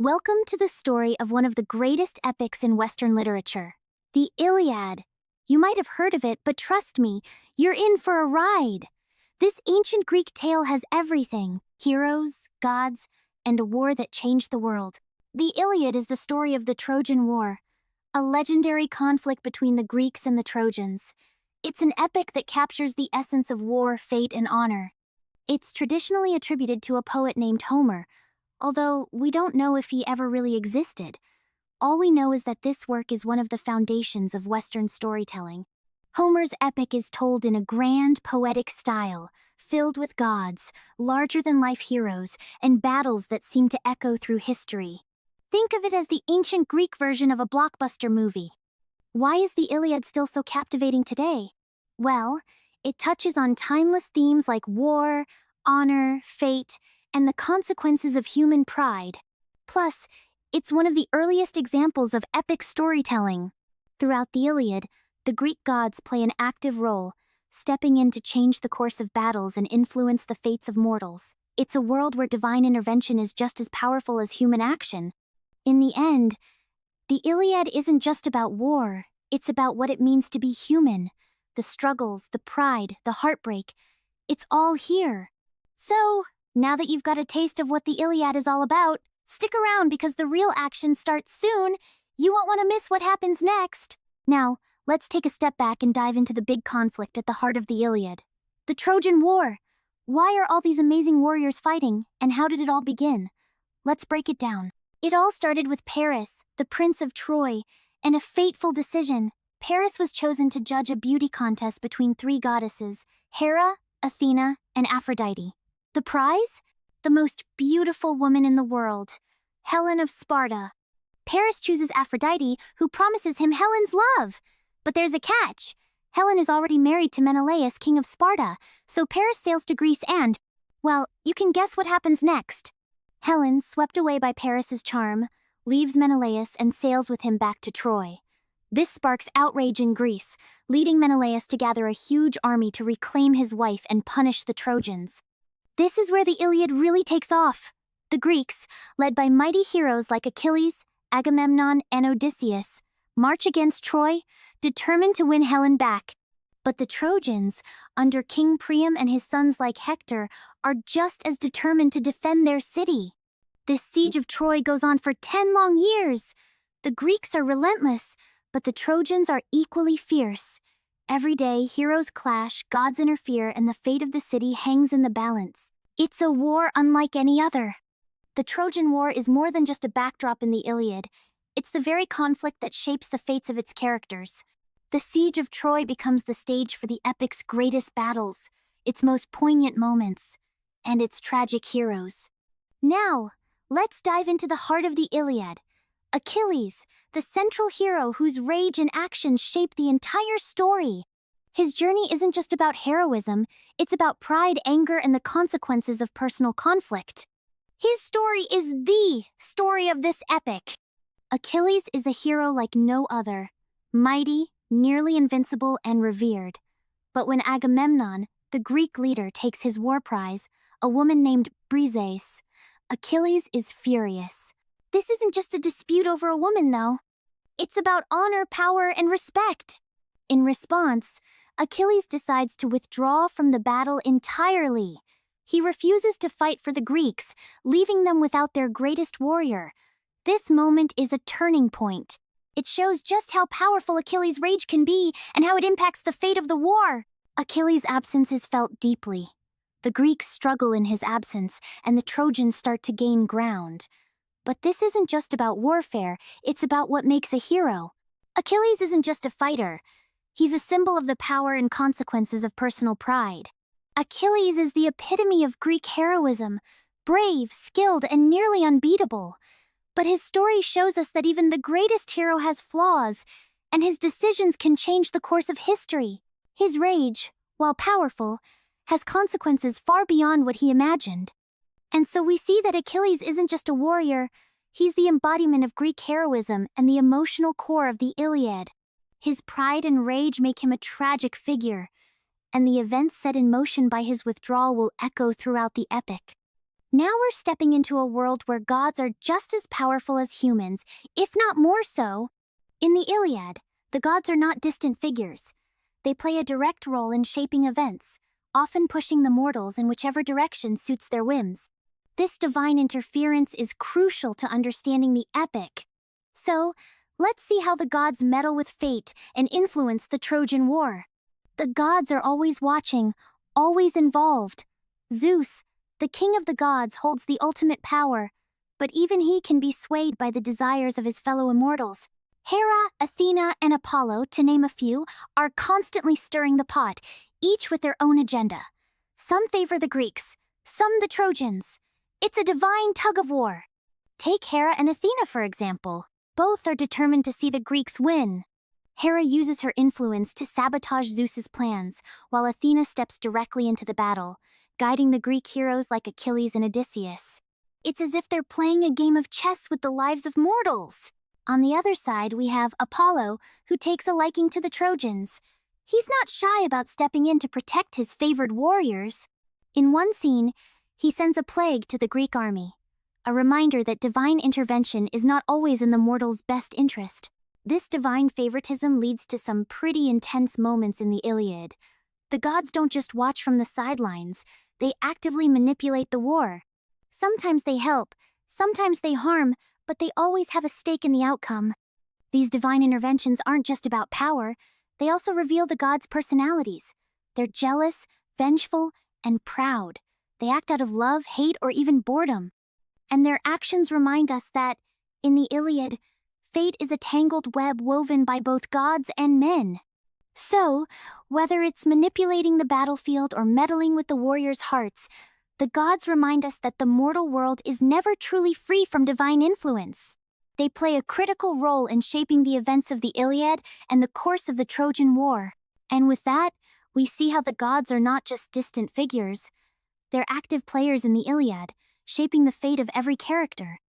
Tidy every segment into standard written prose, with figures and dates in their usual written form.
Welcome to the story of one of the greatest epics in Western literature, the Iliad. You might have heard of it, but trust me, you're in for a ride. This ancient Greek tale has everything: heroes, gods, and a war that changed the world. The Iliad is the story of the Trojan War, a legendary conflict between the Greeks and the Trojans. It's an epic that captures the essence of war, fate, and honor. It's traditionally attributed to a poet named Homer, although we don't know if he ever really existed. All we know is that this work is one of the foundations of Western storytelling. Homer's epic is told in a grand, poetic style, filled with gods, larger-than-life heroes, and battles that seem to echo through history. Think of it as the ancient Greek version of a blockbuster movie. Why is the Iliad still so captivating today? Well, it touches on timeless themes like war, honor, fate, and the consequences of human pride. Plus, it's one of the earliest examples of epic storytelling. Throughout the Iliad, the Greek gods play an active role, stepping in to change the course of battles and influence the fates of mortals. It's a world where divine intervention is just as powerful as human action. In the end, the Iliad isn't just about war, it's about what it means to be human. The struggles, the pride, the heartbreak, it's all here. So, now that you've got a taste of what the Iliad is all about, stick around because the real action starts soon. You won't want to miss what happens next. Now, let's take a step back and dive into the big conflict at the heart of the Iliad. The Trojan War. Why are all these amazing warriors fighting, and how did it all begin? Let's break it down. It all started with Paris, the Prince of Troy, and a fateful decision. Paris was chosen to judge a beauty contest between three goddesses, Hera, Athena, and Aphrodite. The prize? The most beautiful woman in the world, Helen of Sparta. Paris chooses Aphrodite, who promises him Helen's love. But there's a catch. Helen is already married to Menelaus, king of Sparta, so Paris sails to Greece and, well, you can guess what happens next. Helen, swept away by Paris's charm, leaves Menelaus and sails with him back to Troy. This sparks outrage in Greece, leading Menelaus to gather a huge army to reclaim his wife and punish the Trojans. This is where the Iliad really takes off. The Greeks, led by mighty heroes like Achilles, Agamemnon, and Odysseus, march against Troy, determined to win Helen back. But the Trojans, under King Priam and his sons like Hector, are just as determined to defend their city. This siege of Troy goes on for 10 long years. The Greeks are relentless, but the Trojans are equally fierce. Every day, heroes clash, gods interfere, and the fate of the city hangs in the balance. It's a war unlike any other. The Trojan War is more than just a backdrop in the Iliad. It's the very conflict that shapes the fates of its characters. The siege of Troy becomes the stage for the epic's greatest battles, its most poignant moments, and its tragic heroes. Now, let's dive into the heart of the Iliad. Achilles, the central hero whose rage and actions shape the entire story. His journey isn't just about heroism, it's about pride, anger, and the consequences of personal conflict. His story is the story of this epic. Achilles is a hero like no other, mighty, nearly invincible, and revered. But when Agamemnon, the Greek leader, takes his war prize, a woman named brilliance, Achilles is furious. This isn't just a dispute over a woman, though. It's about honor, power, and respect. In response, Achilles decides to withdraw from the battle entirely. He refuses to fight for the Greeks, leaving them without their greatest warrior. This moment is a turning point. It shows just how powerful Achilles' rage can be and how it impacts the fate of the war. Achilles' absence is felt deeply. The Greeks struggle in his absence, and the Trojans start to gain ground. But this isn't just about warfare, it's about what makes a hero. Achilles isn't just a fighter. He's a symbol of the power and consequences of personal pride. Achilles is the epitome of Greek heroism, brave, skilled, and nearly unbeatable. But his story shows us that even the greatest hero has flaws, and his decisions can change the course of history. His rage, while powerful, has consequences far beyond what he imagined. And so we see that Achilles isn't just a warrior, he's the embodiment of Greek heroism and the emotional core of the Iliad. His pride and rage make him a tragic figure, and the events set in motion by his withdrawal will echo throughout the epic. Now we're stepping into a world where gods are just as powerful as humans, if not more so. In the Iliad, the gods are not distant figures. They play a direct role in shaping events, often pushing the mortals in whichever direction suits their whims. This divine interference is crucial to understanding the epic. So, let's see how the gods meddle with fate and influence the Trojan War. The gods are always watching, always involved. Zeus, the king of the gods, holds the ultimate power, but even he can be swayed by the desires of his fellow immortals. Hera, Athena, and Apollo, to name a few, are constantly stirring the pot, each with their own agenda. Some favor the Greeks, some the Trojans. It's a divine tug-of-war. Take Hera and Athena, for example. Both are determined to see the Greeks win. Hera uses her influence to sabotage Zeus's plans, while Athena steps directly into the battle, guiding the Greek heroes like Achilles and Odysseus. It's as if they're playing a game of chess with the lives of mortals. On the other side, we have Apollo, who takes a liking to the Trojans. He's not shy about stepping in to protect his favored warriors. In one scene, he sends a plague to the Greek army, a reminder that divine intervention is not always in the mortals' best interest. This divine favoritism leads to some pretty intense moments in the Iliad. The gods don't just watch from the sidelines, they actively manipulate the war. Sometimes they help, sometimes they harm, but they always have a stake in the outcome. These divine interventions aren't just about power, they also reveal the gods' personalities. They're jealous, vengeful, and proud. They act out of love, hate, or even boredom. And their actions remind us that, in the Iliad, fate is a tangled web woven by both gods and men. So, whether it's manipulating the battlefield or meddling with the warriors' hearts, the gods remind us that the mortal world is never truly free from divine influence. They play a critical role in shaping the events of the Iliad and the course of the Trojan War. And with that, we see how the gods are not just distant figures. They're active players in the Iliad, shaping the fate of every character.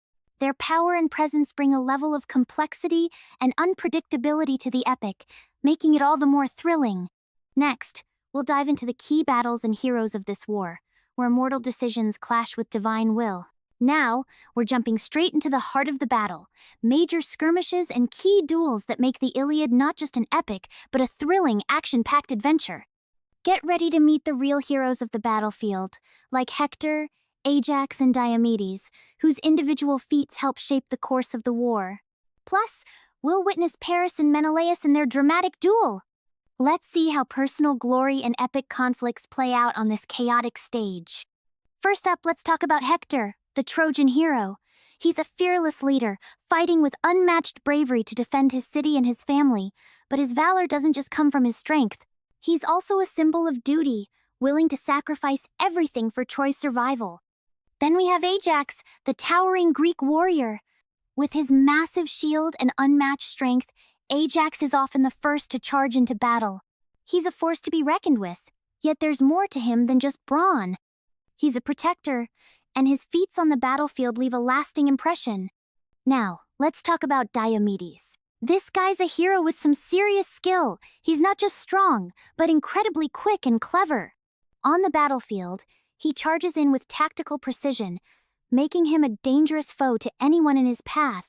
Their power and presence bring a level of complexity and unpredictability to the epic, making it all the more thrilling. Next, we'll dive into the key battles and heroes of this war, where mortal decisions clash with divine will. Now, we're jumping straight into the heart of the battle, major skirmishes and key duels that make the Iliad not just an epic, but a thrilling, action-packed adventure. Get ready to meet the real heroes of the battlefield, like Hector, Ajax, and Diomedes, whose individual feats help shape the course of the war. Plus, we'll witness Paris and Menelaus in their dramatic duel. Let's see how personal glory and epic conflicts play out on this chaotic stage. First up, let's talk about Hector, the Trojan hero. He's a fearless leader, fighting with unmatched bravery to defend his city and his family. But his valor doesn't just come from his strength. He's also a symbol of duty, willing to sacrifice everything for Troy's survival. Then we have Ajax, the towering Greek warrior. With his massive shield and unmatched strength, Ajax is often the first to charge into battle. He's a force to be reckoned with, yet there's more to him than just brawn. He's a protector, and his feats on the battlefield leave a lasting impression. Now, let's talk about Diomedes. This guy's a hero with some serious skill. He's not just strong, but incredibly quick and clever. On the battlefield, he charges in with tactical precision, making him a dangerous foe to anyone in his path.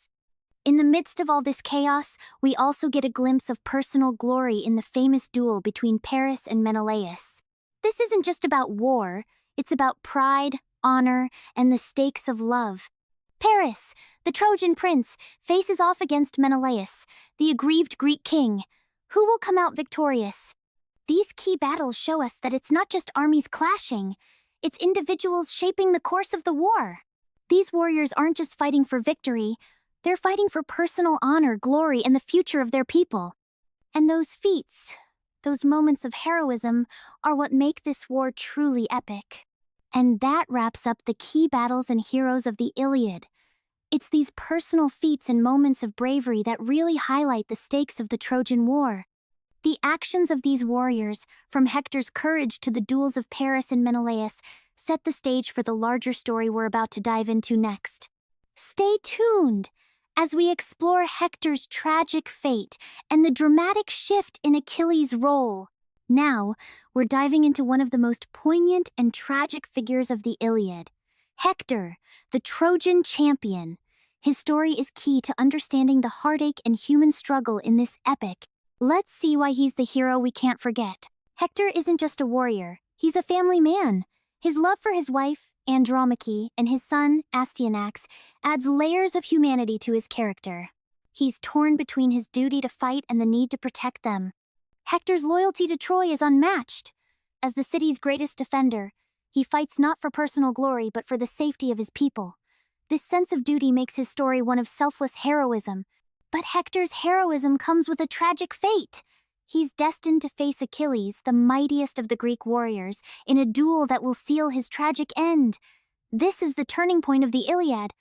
In the midst of all this chaos, we also get a glimpse of personal glory in the famous duel between Paris and Menelaus. This isn't just about war, it's about pride, honor, and the stakes of love. Paris, the Trojan prince, faces off against Menelaus, the aggrieved Greek king. Who will come out victorious? These key battles show us that it's not just armies clashing, it's individuals shaping the course of the war. These warriors aren't just fighting for victory, they're fighting for personal honor, glory, and the future of their people. And those feats, those moments of heroism, are what make this war truly epic. And that wraps up the key battles and heroes of the Iliad. It's these personal feats and moments of bravery that really highlight the stakes of the Trojan War. The actions of these warriors, from Hector's courage to the duels of Paris and Menelaus, set the stage for the larger story we're about to dive into next. Stay tuned as we explore Hector's tragic fate and the dramatic shift in Achilles' role. Now, we're diving into one of the most poignant and tragic figures of the Iliad, Hector, the Trojan champion. His story is key to understanding the heartache and human struggle in this epic. Let's see why he's the hero we can't forget. Hector isn't just a warrior, he's a family man. His love for his wife, Andromache, and his son, Astyanax, adds layers of humanity to his character. He's torn between his duty to fight and the need to protect them. Hector's loyalty to Troy is unmatched. As the city's greatest defender, he fights not for personal glory but for the safety of his people. This sense of duty makes his story one of selfless heroism. But Hector's heroism comes with a tragic fate. He's destined to face Achilles, the mightiest of the Greek warriors, in a duel that will seal his tragic end. This is the turning point of the Iliad.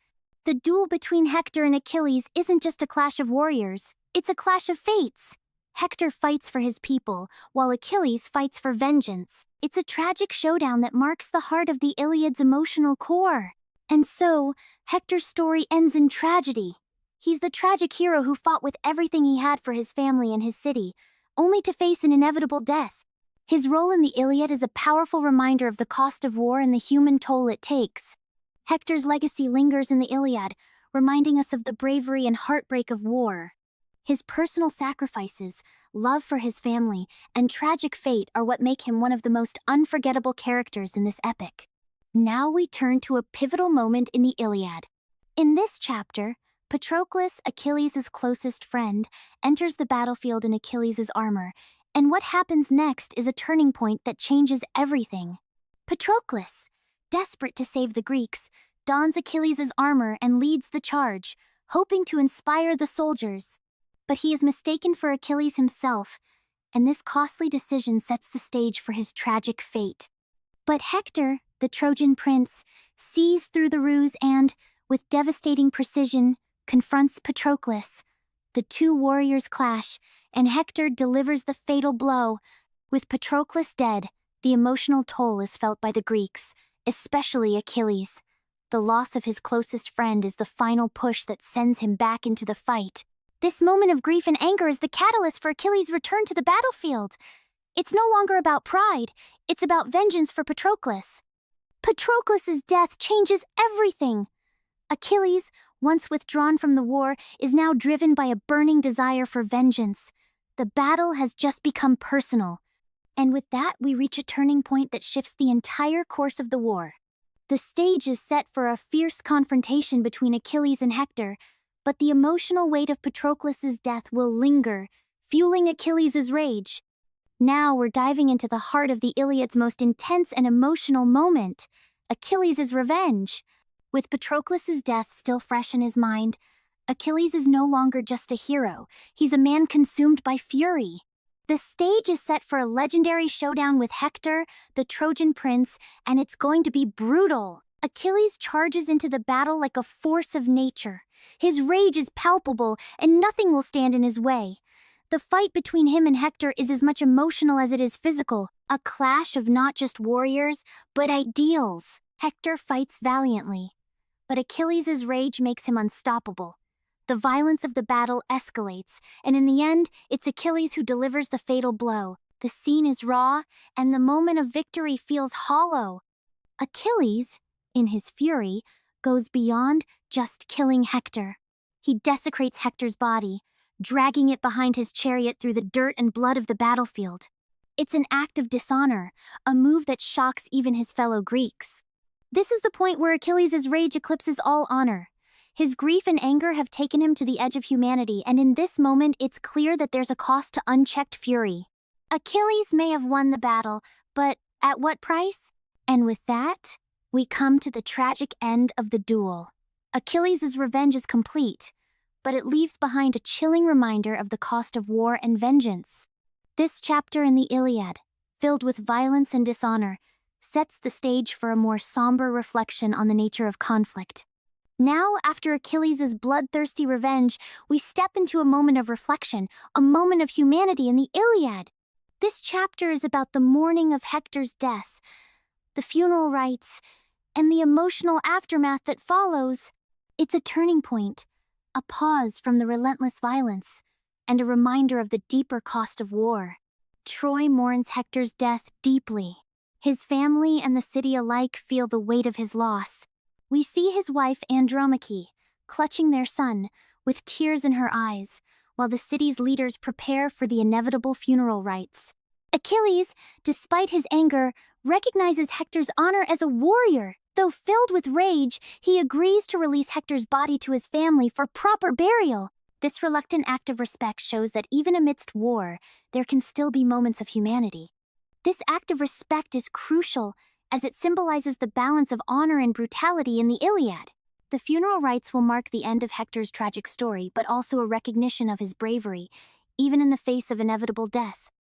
The duel between Hector and Achilles isn't just a clash of warriors, it's a clash of fates. Hector fights for his people, while Achilles fights for vengeance. It's a tragic showdown that marks the heart of the Iliad's emotional core. And so, Hector's story ends in tragedy. He's the tragic hero who fought with everything he had for his family and his city, only to face an inevitable death. His role in the Iliad is a powerful reminder of the cost of war and the human toll it takes. Hector's legacy lingers in the Iliad, reminding us of the bravery and heartbreak of war. His personal sacrifices, love for his family, and tragic fate are what make him one of the most unforgettable characters in this epic. Now we turn to a pivotal moment in the Iliad. In this chapter, Patroclus, Achilles' closest friend, enters the battlefield in Achilles' armor, and what happens next is a turning point that changes everything. Patroclus, desperate to save the Greeks, dons Achilles' armor and leads the charge, hoping to inspire the soldiers. But he is mistaken for Achilles himself, and this costly decision sets the stage for his tragic fate. But Hector, the Trojan prince, sees through the ruse and, with devastating precision, confronts Patroclus. The two warriors clash, and Hector delivers the fatal blow. With Patroclus dead, the emotional toll is felt by the Greeks, especially Achilles. The loss of his closest friend is the final push that sends him back into the fight. This moment of grief and anger is the catalyst for Achilles' return to the battlefield. It's no longer about pride, it's about vengeance for Patroclus. Patroclus' death changes everything. Achilles, once withdrawn from the war, is now driven by a burning desire for vengeance. The battle has just become personal. And with that, we reach a turning point that shifts the entire course of the war. The stage is set for a fierce confrontation between Achilles and Hector, but the emotional weight of Patroclus' death will linger, fueling Achilles' rage. Now we're diving into the heart of the Iliad's most intense and emotional moment, Achilles' revenge. With Patroclus' death still fresh in his mind, Achilles is no longer just a hero, he's a man consumed by fury. The stage is set for a legendary showdown with Hector, the Trojan prince, and it's going to be brutal. Achilles charges into the battle like a force of nature. His rage is palpable, and nothing will stand in his way. The fight between him and Hector is as much emotional as it is physical, a clash of not just warriors, but ideals. Hector fights valiantly, but Achilles' rage makes him unstoppable. The violence of the battle escalates, and in the end, it's Achilles who delivers the fatal blow. The scene is raw, and the moment of victory feels hollow. Achilles, in his fury, goes beyond just killing Hector. He desecrates Hector's body, dragging it behind his chariot through the dirt and blood of the battlefield. It's an act of dishonor, a move that shocks even his fellow Greeks. This is the point where Achilles' rage eclipses all honor. His grief and anger have taken him to the edge of humanity, and in this moment it's clear that there's a cost to unchecked fury. Achilles may have won the battle, but at what price? And with that, we come to the tragic end of the duel. Achilles' revenge is complete, but it leaves behind a chilling reminder of the cost of war and vengeance. This chapter in the Iliad, filled with violence and dishonor, sets the stage for a more somber reflection on the nature of conflict. Now, after Achilles' bloodthirsty revenge, we step into a moment of reflection, a moment of humanity in the Iliad. This chapter is about the mourning of Hector's death, the funeral rites, and the emotional aftermath that follows. It's a turning point, a pause from the relentless violence, and a reminder of the deeper cost of war. Troy mourns Hector's death deeply. His family and the city alike feel the weight of his loss. We see his wife Andromache, clutching their son, with tears in her eyes, while the city's leaders prepare for the inevitable funeral rites. Achilles, despite his anger, recognizes Hector's honor as a warrior. Though filled with rage, he agrees to release Hector's body to his family for proper burial. This reluctant act of respect shows that even amidst war, there can still be moments of humanity. This act of respect is crucial, as it symbolizes the balance of honor and brutality in the Iliad. The funeral rites will mark the end of Hector's tragic story, but also a recognition of his bravery, even in the face of inevitable death.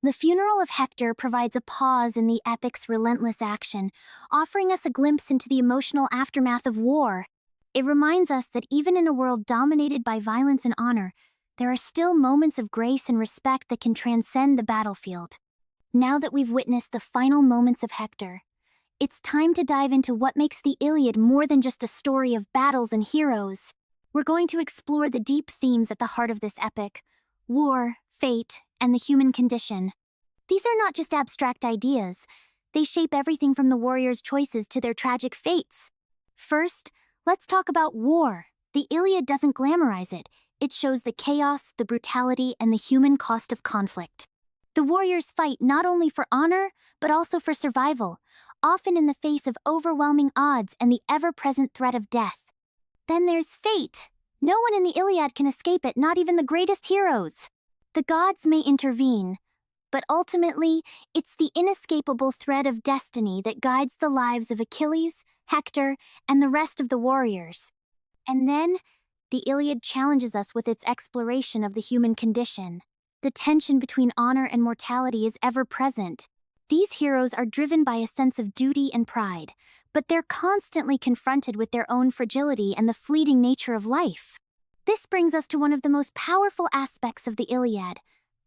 The funeral of Hector provides a pause in the epic's relentless action, offering us a glimpse into the emotional aftermath of war. It reminds us that even in a world dominated by violence and honor, there are still moments of grace and respect that can transcend the battlefield. Now that we've witnessed the final moments of Hector, it's time to dive into what makes the Iliad more than just a story of battles and heroes. We're going to explore the deep themes at the heart of this epic: war, fate, and the human condition. These are not just abstract ideas. They shape everything from the warriors' choices to their tragic fates. First, let's talk about war. The Iliad doesn't glamorize it. It shows the chaos, the brutality, and the human cost of conflict. The warriors fight not only for honor, but also for survival, often in the face of overwhelming odds and the ever-present threat of death. Then there's fate. No one in the Iliad can escape it, not even the greatest heroes. The gods may intervene, but ultimately, it's the inescapable thread of destiny that guides the lives of Achilles, Hector, and the rest of the warriors. And then, the Iliad challenges us with its exploration of the human condition. The tension between honor and mortality is ever present. These heroes are driven by a sense of duty and pride, but they're constantly confronted with their own fragility and the fleeting nature of life. This brings us to one of the most powerful aspects of the Iliad: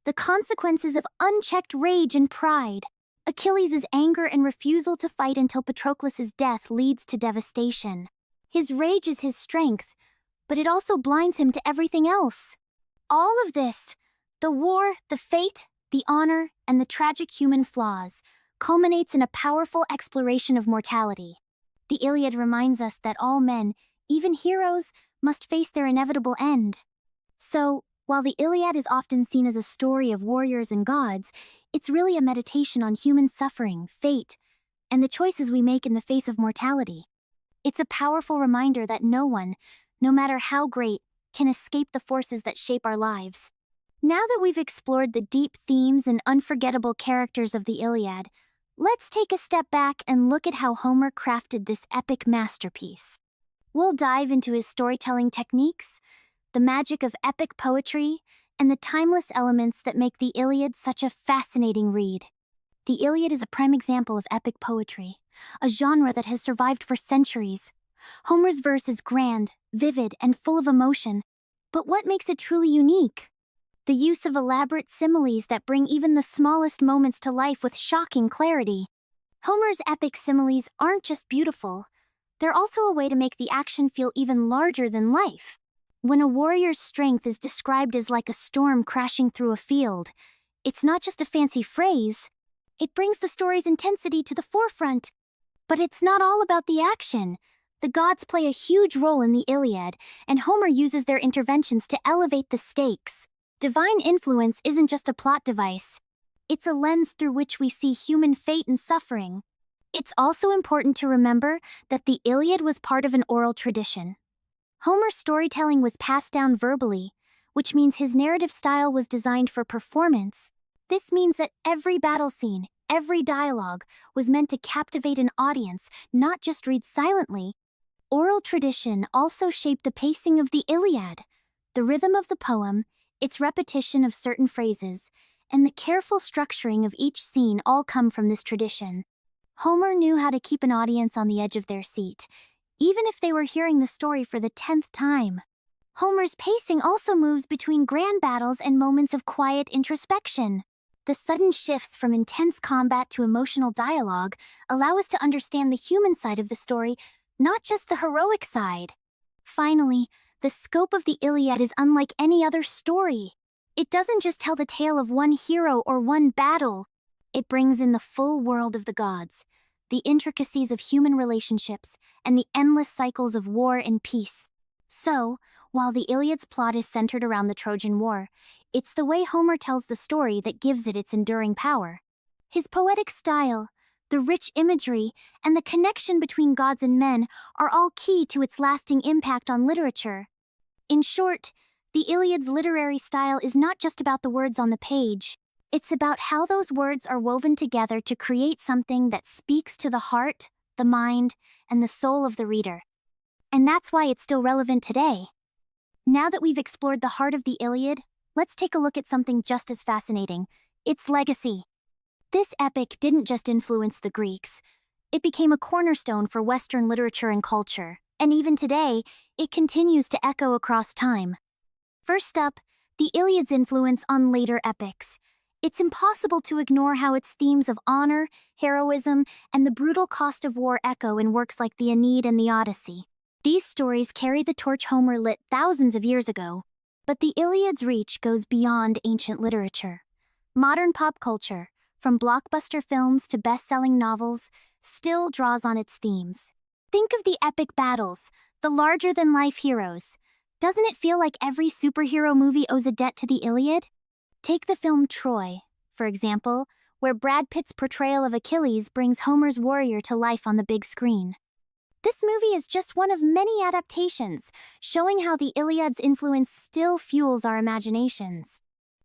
the consequences of unchecked rage and pride. Achilles' anger and refusal to fight until Patroclus' death leads to devastation. His rage is his strength, but it also blinds him to everything else. All of this, the war, the fate, the honor, and the tragic human flaws, culminates in a powerful exploration of mortality. The Iliad reminds us that all men, even heroes, must face their inevitable end. So, while the Iliad is often seen as a story of warriors and gods, it's really a meditation on human suffering, fate, and the choices we make in the face of mortality. It's a powerful reminder that no one, no matter how great, can escape the forces that shape our lives. Now that we've explored the deep themes and unforgettable characters of the Iliad, let's take a step back and look at how Homer crafted this epic masterpiece. We'll dive into his storytelling techniques, the magic of epic poetry, and the timeless elements that make the Iliad such a fascinating read. The Iliad is a prime example of epic poetry, a genre that has survived for centuries. Homer's verse is grand, vivid, and full of emotion. But what makes it truly unique? The use of elaborate similes that bring even the smallest moments to life with shocking clarity. Homer's epic similes aren't just beautiful, they're also a way to make the action feel even larger than life. When a warrior's strength is described as like a storm crashing through a field, it's not just a fancy phrase. It brings the story's intensity to the forefront. But it's not all about the action. The gods play a huge role in the Iliad, and Homer uses their interventions to elevate the stakes. Divine influence isn't just a plot device. It's a lens through which we see human fate and suffering. It's also important to remember that the Iliad was part of an oral tradition. Homer's storytelling was passed down verbally, which means his narrative style was designed for performance. This means that every battle scene, every dialogue, was meant to captivate an audience, not just read silently. Oral tradition also shaped the pacing of the Iliad. The rhythm of the poem, its repetition of certain phrases, and the careful structuring of each scene all come from this tradition. Homer knew how to keep an audience on the edge of their seat, even if they were hearing the story for the 10th time. Homer's pacing also moves between grand battles and moments of quiet introspection. The sudden shifts from intense combat to emotional dialogue allow us to understand the human side of the story, not just the heroic side. Finally, the scope of the Iliad is unlike any other story. It doesn't just tell the tale of one hero or one battle. It brings in the full world of the gods, the intricacies of human relationships, and the endless cycles of war and peace. So, while the Iliad's plot is centered around the Trojan War, it's the way Homer tells the story that gives it its enduring power. His poetic style, the rich imagery, and the connection between gods and men are all key to its lasting impact on literature. In short, the Iliad's literary style is not just about the words on the page. It's about how those words are woven together to create something that speaks to the heart, the mind, and the soul of the reader. And that's why it's still relevant today. Now that we've explored the heart of the Iliad, let's take a look at something just as fascinating: its legacy. This epic didn't just influence the Greeks. It became a cornerstone for Western literature and culture, and even today, it continues to echo across time. First up, the Iliad's influence on later epics. It's impossible to ignore how its themes of honor, heroism, and the brutal cost of war echo in works like the Aeneid and the Odyssey. These stories carry the torch Homer lit thousands of years ago, but the Iliad's reach goes beyond ancient literature. Modern pop culture, from blockbuster films to best-selling novels, still draws on its themes. Think of the epic battles, the larger-than-life heroes. Doesn't it feel like every superhero movie owes a debt to the Iliad? Take the film Troy, for example, where Brad Pitt's portrayal of Achilles brings Homer's warrior to life on the big screen. This movie is just one of many adaptations, showing how the Iliad's influence still fuels our imaginations.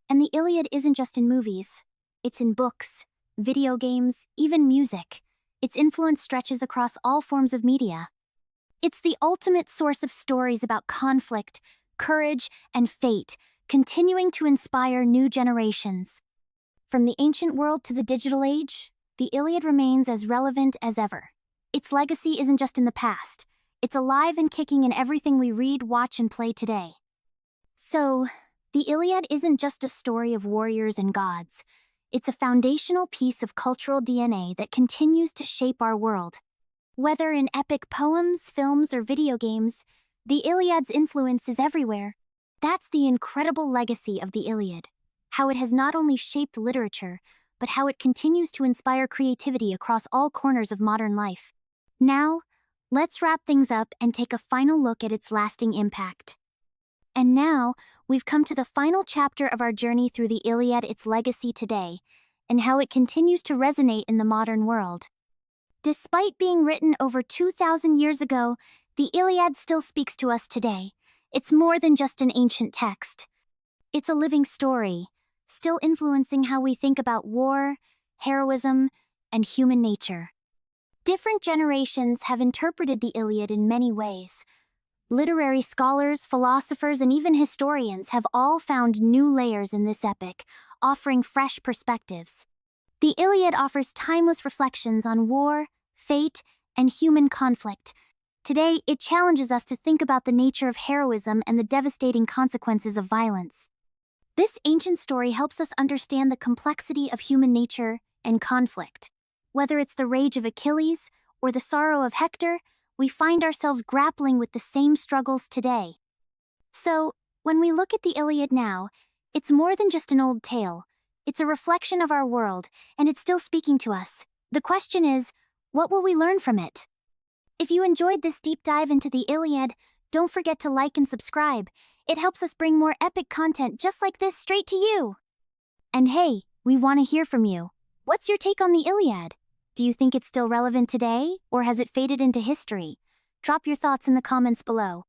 And the Iliad isn't just in movies. It's in books, video games, even music. Its influence stretches across all forms of media. It's the ultimate source of stories about conflict, courage, and fate, continuing to inspire new generations. From the ancient world to the digital age, the Iliad remains as relevant as ever. Its legacy isn't just in the past. It's alive and kicking in everything we read, watch, and play today. So, the Iliad isn't just a story of warriors and gods. It's a foundational piece of cultural DNA that continues to shape our world. Whether in epic poems, films, or video games, the Iliad's influence is everywhere. That's the incredible legacy of the Iliad, how it has not only shaped literature, but how it continues to inspire creativity across all corners of modern life. Now, let's wrap things up and take a final look at its lasting impact. And now, we've come to the final chapter of our journey through the Iliad, its legacy today, and how it continues to resonate in the modern world. Despite being written over 2,000 years ago, the Iliad still speaks to us today. It's more than just an ancient text. It's a living story, still influencing how we think about war, heroism, and human nature. Different generations have interpreted the Iliad in many ways. Literary scholars, philosophers, and even historians have all found new layers in this epic, offering fresh perspectives. The Iliad offers timeless reflections on war, fate, and human conflict. Today, it challenges us to think about the nature of heroism and the devastating consequences of violence. This ancient story helps us understand the complexity of human nature and conflict. Whether it's the rage of Achilles or the sorrow of Hector, we find ourselves grappling with the same struggles today. So, when we look at the Iliad now, it's more than just an old tale. It's a reflection of our world, and it's still speaking to us. The question is, what will we learn from it? If you enjoyed this deep dive into the Iliad, don't forget to like and subscribe. It helps us bring more epic content just like this straight to you. And hey, we want to hear from you. What's your take on the Iliad? Do you think it's still relevant today, or has it faded into history? Drop your thoughts in the comments below.